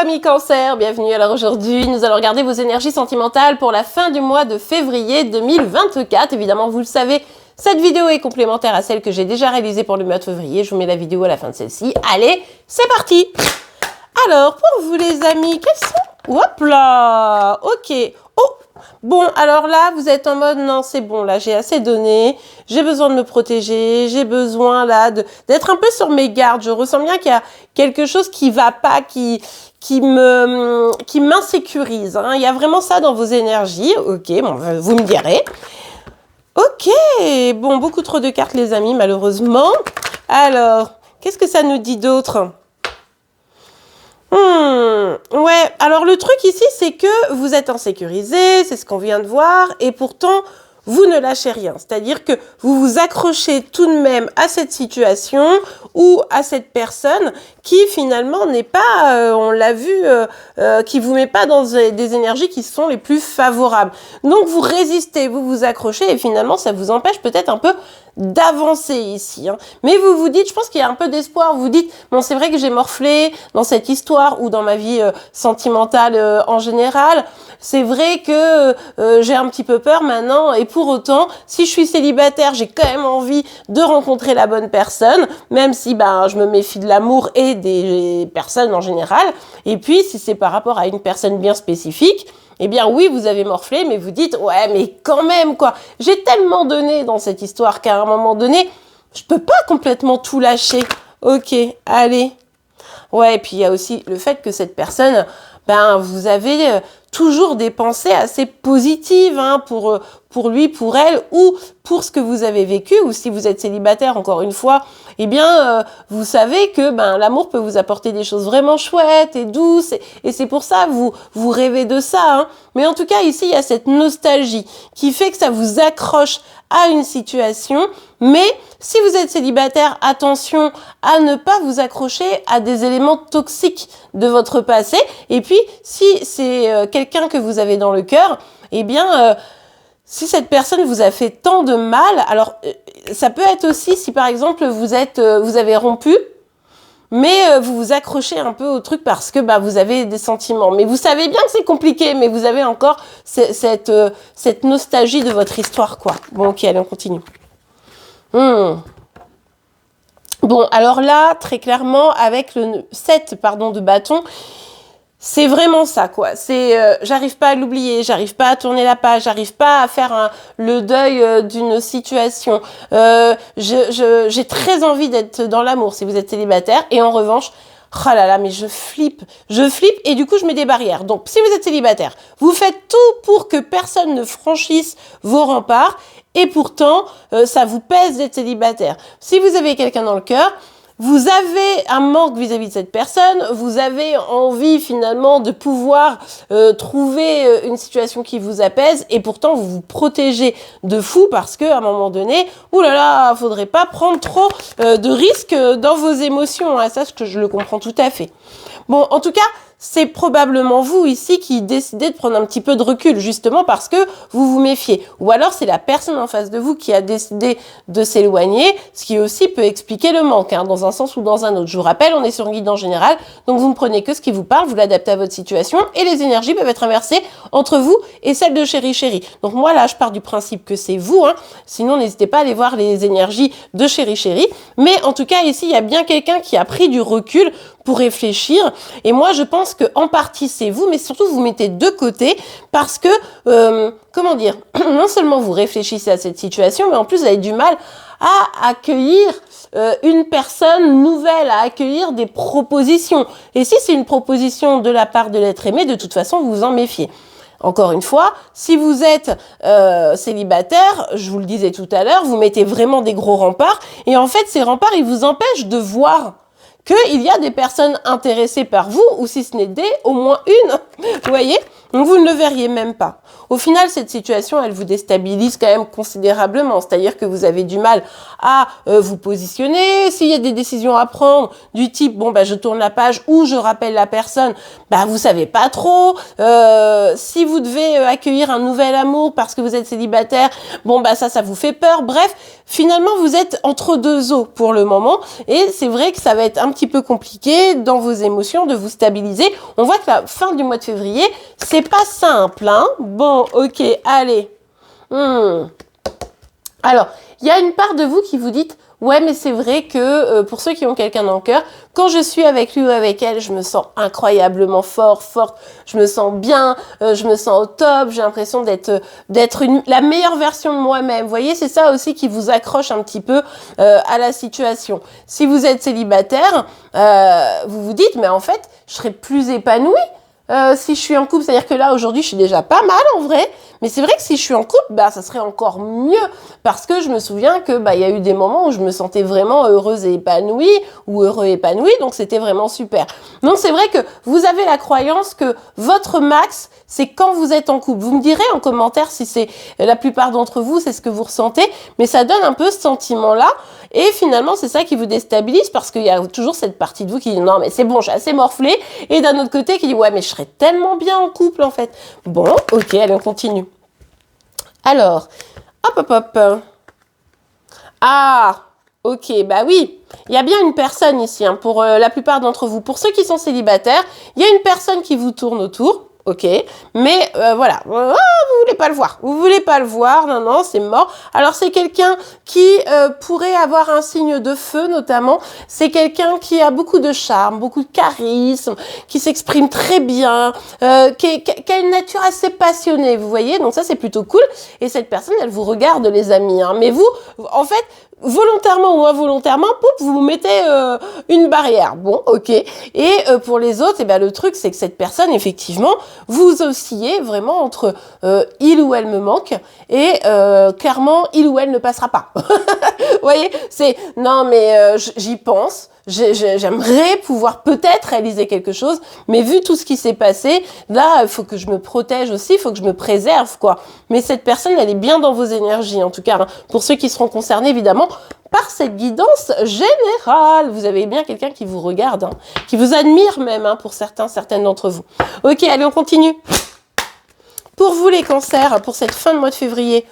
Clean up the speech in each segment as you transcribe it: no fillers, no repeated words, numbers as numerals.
amis Cancer, bienvenue. Alors aujourd'hui, nous allons regarder vos énergies sentimentales pour la fin du mois de février 2024. Évidemment, vous le savez, cette vidéo est complémentaire à celle que j'ai déjà réalisée pour le mois de février. Je vous mets la vidéo à la fin de celle-ci. Allez, c'est parti. Alors, pour vous les amis, quels sont... Hop là. Ok. Oh. Bon, alors là, vous êtes en mode, non, c'est bon, là, j'ai assez donné, j'ai besoin de me protéger, j'ai besoin, là, d'être un peu sur mes gardes. Je ressens bien qu'il y a quelque chose qui va pas, qui m'insécurise, hein. Il y a vraiment ça dans vos énergies. Ok, bon, vous me direz. Ok, bon, beaucoup trop de cartes, les amis, malheureusement. Alors, qu'est-ce que ça nous dit d'autre ? Ouais, alors le truc ici, c'est que vous êtes insécurisé, c'est ce qu'on vient de voir, et pourtant, vous ne lâchez rien. C'est-à-dire que vous vous accrochez tout de même à cette situation ou à cette personne qui finalement n'est pas, on l'a vu, qui vous met pas dans des énergies qui sont les plus favorables. Donc vous résistez, vous vous accrochez et finalement ça vous empêche peut-être un peu d'avancer ici, hein. Mais vous vous dites, je pense qu'il y a un peu d'espoir, vous vous dites, bon, c'est vrai que j'ai morflé dans cette histoire ou dans ma vie sentimentale en général, c'est vrai que j'ai un petit peu peur maintenant, et pour autant, si je suis célibataire, j'ai quand même envie de rencontrer la bonne personne, même si je me méfie de l'amour et des personnes en général, et puis si c'est par rapport à une personne bien spécifique, eh bien oui, vous avez morflé, mais vous dites, ouais, mais quand même, quoi. J'ai tellement donné dans cette histoire qu'à un moment donné, je peux pas complètement tout lâcher. Ok, allez. Ouais, et puis il y a aussi le fait que cette personne, vous avez toujours des pensées assez positives, hein, pour lui, pour elle, ou pour ce que vous avez vécu, ou si vous êtes célibataire, encore une fois, eh bien, vous savez que l'amour peut vous apporter des choses vraiment chouettes et douces, et c'est pour ça vous rêvez de ça, hein. Mais en tout cas, ici, il y a cette nostalgie qui fait que ça vous accroche à une situation, mais si vous êtes célibataire, attention à ne pas vous accrocher à des éléments toxiques de votre passé, et puis si c'est quelqu'un que vous avez dans le cœur, eh bien... si cette personne vous a fait tant de mal, alors ça peut être aussi si par exemple vous avez rompu, mais vous vous accrochez un peu au truc parce que vous avez des sentiments. Mais vous savez bien que c'est compliqué, mais vous avez encore cette nostalgie de votre histoire, quoi. Bon, ok, allez, on continue. Bon, alors là, très clairement, avec le 7 de bâton, c'est vraiment ça, quoi. C'est, j'arrive pas à l'oublier, j'arrive pas à tourner la page, j'arrive pas à faire le deuil d'une situation. J'ai très envie d'être dans l'amour si vous êtes célibataire, et en revanche, oh là là, mais je flippe, et du coup je mets des barrières. Donc, si vous êtes célibataire, vous faites tout pour que personne ne franchisse vos remparts, et pourtant, ça vous pèse d'être célibataire. Si vous avez quelqu'un dans le cœur, vous avez un manque vis-à-vis de cette personne, vous avez envie finalement de pouvoir trouver une situation qui vous apaise, et pourtant vous vous protégez de fou parce que à un moment donné, oulala, faudrait pas prendre trop de risques dans vos émotions, hein, ça je le comprends tout à fait. Bon, en tout cas, c'est probablement vous ici qui décidez de prendre un petit peu de recul, justement parce que vous vous méfiez. Ou alors c'est la personne en face de vous qui a décidé de s'éloigner, ce qui aussi peut expliquer le manque, hein, dans un sens ou dans un autre. Je vous rappelle, on est sur un guide en général, donc vous ne prenez que ce qui vous parle, vous l'adaptez à votre situation, et les énergies peuvent être inversées entre vous et celles de chéri. Donc moi là, je pars du principe que c'est vous, hein, sinon n'hésitez pas à aller voir les énergies de chéri. Mais en tout cas, ici, il y a bien quelqu'un qui a pris du recul pour réfléchir, et moi je pense que en partie c'est vous, mais surtout vous mettez de côté parce que comment dire, non seulement vous réfléchissez à cette situation, mais en plus vous avez du mal à accueillir une personne nouvelle, à accueillir des propositions. Et si c'est une proposition de la part de l'être aimé, de toute façon vous vous en méfiez. Encore une fois, si vous êtes célibataire, je vous le disais tout à l'heure, vous mettez vraiment des gros remparts, et en fait ces remparts ils vous empêchent de voir qu'il y a des personnes intéressées par vous, ou si ce n'est au moins une, vous voyez, donc vous ne le verriez même pas. Au final, cette situation, elle vous déstabilise quand même considérablement, c'est-à-dire que vous avez du mal à vous positionner, s'il y a des décisions à prendre, du type, je tourne la page ou je rappelle la personne, vous savez pas trop, si vous devez accueillir un nouvel amour parce que vous êtes célibataire, ça vous fait peur, bref, finalement, vous êtes entre deux eaux pour le moment, et c'est vrai que ça va être un petit peu compliqué dans vos émotions de vous stabiliser. On voit que la fin du mois de février, c'est pas simple, hein. Bon, ok, allez. Alors, il y a une part de vous qui vous dites « Ouais, mais c'est vrai que pour ceux qui ont quelqu'un dans le cœur, quand je suis avec lui ou avec elle, je me sens incroyablement forte, je me sens bien, je me sens au top, j'ai l'impression d'être la meilleure version de moi-même. » Vous voyez, c'est ça aussi qui vous accroche un petit peu à la situation. Si vous êtes célibataire, vous vous dites « Mais en fait, je serais plus épanouie. Si je suis en couple, c'est-à-dire que là, aujourd'hui, je suis déjà pas mal en vrai. Mais c'est vrai que si je suis en couple, bah, ça serait encore mieux. Parce que je me souviens que, bah, il y a eu des moments où je me sentais vraiment heureuse et épanouie, ou heureux et épanoui. Donc, c'était vraiment super. Donc, c'est vrai que vous avez la croyance que votre max, c'est quand vous êtes en couple. Vous me direz en commentaire si c'est la plupart d'entre vous, c'est ce que vous ressentez. Mais ça donne un peu ce sentiment-là. Et finalement, c'est ça qui vous déstabilise parce qu'il y a toujours cette partie de vous qui dit non, mais c'est bon, j'ai assez morflé. Et d'un autre côté, qui dit ouais, mais je serais tellement bien en couple en fait. Bon, ok, allez, on continue. Alors, hop. Ah, ok, bah oui. Il y a bien une personne ici, hein, pour la plupart d'entre vous. Pour ceux qui sont célibataires, il y a une personne qui vous tourne autour. Ok, mais voilà, vous voulez pas le voir, non, c'est mort. Alors c'est quelqu'un qui pourrait avoir un signe de feu notamment, c'est quelqu'un qui a beaucoup de charme, beaucoup de charisme, qui s'exprime très bien, qui a une nature assez passionnée, vous voyez, donc ça c'est plutôt cool. Et cette personne, elle vous regarde les amis, hein, mais vous, en fait, volontairement ou involontairement, vous mettez une barrière. Bon, ok. Et pour les autres, eh ben, le truc, c'est que cette personne, effectivement, vous oscillez vraiment entre il ou elle me manque et clairement, il ou elle ne passera pas. Vous voyez, c'est non, mais j'y pense. J'aimerais pouvoir peut-être réaliser quelque chose, mais vu tout ce qui s'est passé, là, il faut que je me protège aussi, il faut que je me préserve, quoi. Mais cette personne, elle est bien dans vos énergies, en tout cas, hein, pour ceux qui seront concernés, évidemment, par cette guidance générale. Vous avez bien quelqu'un qui vous regarde, hein, qui vous admire même, hein, pour certaines d'entre vous. Ok, allez, on continue. Pour vous les cancers, pour cette fin de mois de février,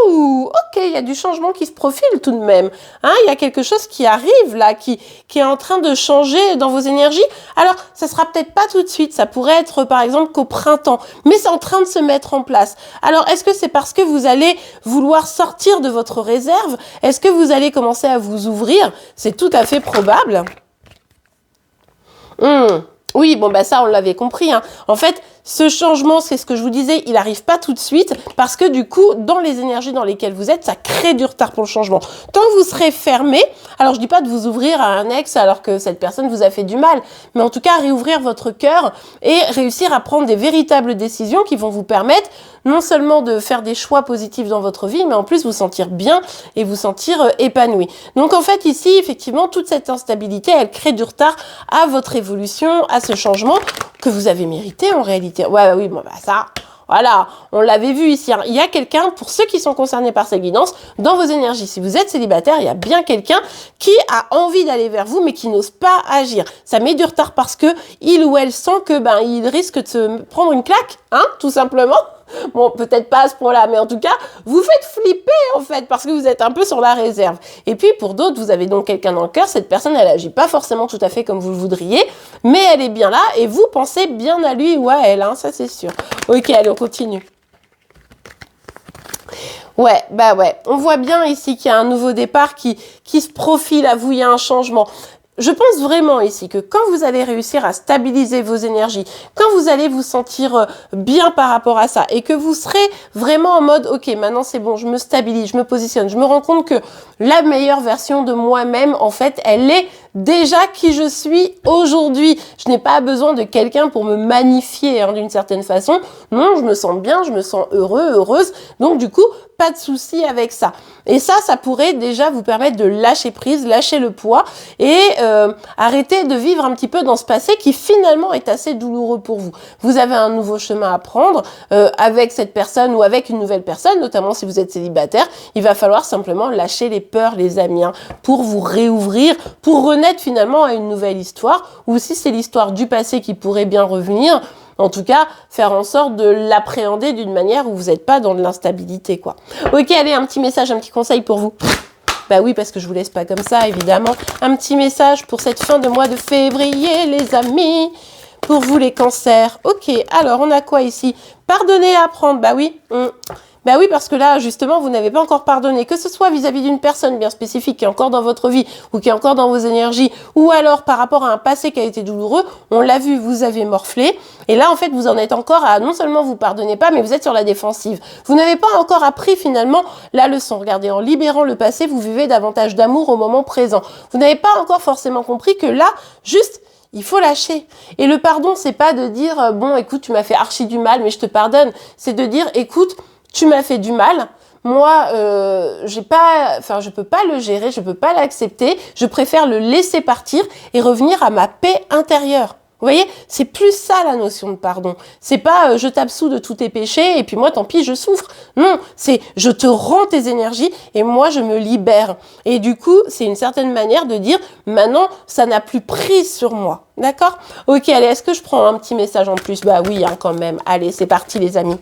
ok, il y a du changement qui se profile tout de même. Hein, il y a quelque chose qui arrive là, qui est en train de changer dans vos énergies. Alors, ça sera peut-être pas tout de suite, ça pourrait être par exemple qu'au printemps, mais c'est en train de se mettre en place. Alors, est-ce que c'est parce que vous allez vouloir sortir de votre réserve? Est-ce que vous allez commencer à vous ouvrir? C'est tout à fait probable. Oui, bon, bah ça, on l'avait compris, hein. En fait, ce changement, c'est ce que je vous disais, il n'arrive pas tout de suite parce que du coup, dans les énergies dans lesquelles vous êtes, ça crée du retard pour le changement. Tant que vous serez fermé, alors je dis pas de vous ouvrir à un ex alors que cette personne vous a fait du mal, mais en tout cas, réouvrir votre cœur et réussir à prendre des véritables décisions qui vont vous permettre non seulement de faire des choix positifs dans votre vie, mais en plus vous sentir bien et vous sentir épanoui. Donc en fait, ici, effectivement, toute cette instabilité, elle crée du retard à votre évolution, à ce changement que vous avez mérité en réalité. Ouais, oui, bon, bah ça, voilà, on l'avait vu ici. Hein. Il y a quelqu'un, pour ceux qui sont concernés par cette guidance, dans vos énergies. Si vous êtes célibataire, il y a bien quelqu'un qui a envie d'aller vers vous, mais qui n'ose pas agir. Ça met du retard parce que il ou elle sent que il risque de se prendre une claque, hein, tout simplement. Bon, peut-être pas à ce point-là, mais en tout cas, vous faites flipper, en fait, parce que vous êtes un peu sur la réserve. Et puis, pour d'autres, vous avez donc quelqu'un dans le cœur, cette personne, elle agit pas forcément tout à fait comme vous le voudriez, mais elle est bien là, et vous pensez bien à lui ou à elle, hein, ça c'est sûr. Ok, allez, on continue. Ouais, bah ouais, on voit bien ici qu'il y a un nouveau départ qui se profile à vous, il y a un changement. Je pense vraiment ici que quand vous allez réussir à stabiliser vos énergies, quand vous allez vous sentir bien par rapport à ça et que vous serez vraiment en mode ok, maintenant c'est bon, je me stabilise, je me positionne, je me rends compte que la meilleure version de moi-même, en fait, elle est déjà qui je suis aujourd'hui. Je n'ai pas besoin de quelqu'un pour me magnifier, hein, d'une certaine façon. Non, je me sens bien, je me sens heureuse. Donc du coup, pas de souci avec ça. Et ça pourrait déjà vous permettre de lâcher prise, lâcher le poids et arrêter de vivre un petit peu dans ce passé qui finalement est assez douloureux pour vous. Vous avez un nouveau chemin à prendre avec cette personne ou avec une nouvelle personne, notamment si vous êtes célibataire. Il va falloir simplement lâcher les peurs, les amis, hein, pour vous réouvrir, pour renaître finalement à une nouvelle histoire, ou si c'est l'histoire du passé qui pourrait bien revenir, en tout cas, faire en sorte de l'appréhender d'une manière où vous n'êtes pas dans de l'instabilité, quoi. Ok, allez, un petit message, un petit conseil pour vous. Bah oui, parce que je vous laisse pas comme ça, évidemment. Un petit message pour cette fin de mois de février, les amis. Pour vous, les cancers. Ok, alors, on a quoi ici? Pardonner et apprendre. Bah oui. Bah oui, parce que là, justement, vous n'avez pas encore pardonné, que ce soit vis-à-vis d'une personne bien spécifique qui est encore dans votre vie ou qui est encore dans vos énergies, ou alors par rapport à un passé qui a été douloureux. On l'a vu, vous avez morflé. Et là, en fait, vous en êtes encore à non seulement vous pardonnez pas, mais vous êtes sur la défensive. Vous n'avez pas encore appris finalement la leçon. Regardez, en libérant le passé, vous vivez davantage d'amour au moment présent. Vous n'avez pas encore forcément compris que là, juste... il faut lâcher. Et le pardon, c'est pas de dire, bon, écoute, tu m'as fait archi du mal, mais je te pardonne. C'est de dire, écoute, tu m'as fait du mal. Moi, je peux pas le gérer, je peux pas l'accepter. Je préfère le laisser partir et revenir à ma paix intérieure. Vous voyez, c'est plus ça la notion de pardon. C'est pas je t'absous de tous tes péchés et puis moi tant pis je souffre. Non, c'est je te rends tes énergies et moi je me libère. Et du coup, c'est une certaine manière de dire maintenant ça n'a plus prise sur moi. D'accord? Ok, allez, est-ce que je prends un petit message en plus? Bah oui, hein, quand même. Allez, c'est parti les amis.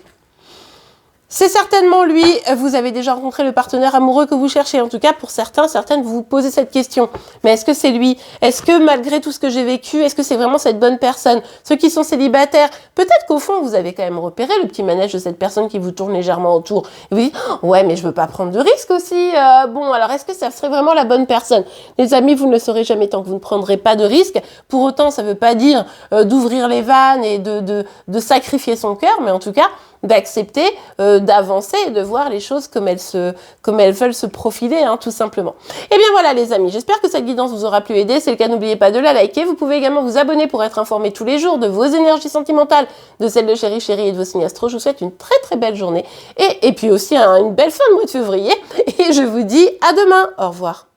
C'est certainement lui, vous avez déjà rencontré le partenaire amoureux que vous cherchez. En tout cas, pour certains, certaines, vous vous posez cette question. Mais est-ce que c'est lui? Est-ce que malgré tout ce que j'ai vécu, est-ce que c'est vraiment cette bonne personne? Ceux qui sont célibataires, peut-être qu'au fond, vous avez quand même repéré le petit manège de cette personne qui vous tourne légèrement autour. Et vous dites, oh, ouais, mais je veux pas prendre de risque aussi. Bon, alors est-ce que ça serait vraiment la bonne personne? Les amis, vous ne le saurez jamais tant que vous ne prendrez pas de risque. Pour autant, ça veut pas dire d'ouvrir les vannes et de sacrifier son cœur, mais en tout cas, d'accepter, d'avancer et de voir les choses comme elles veulent se profiler, hein, tout simplement. Et bien voilà les amis, j'espère que cette guidance vous aura pu aider. C'est le cas, n'oubliez pas de la liker. Vous pouvez également vous abonner pour être informé tous les jours de vos énergies sentimentales, de celles de Chéri Chéri et de vos signes astro. Je vous souhaite une très très belle journée et puis aussi une belle fin de mois de février. Et je vous dis à demain. Au revoir.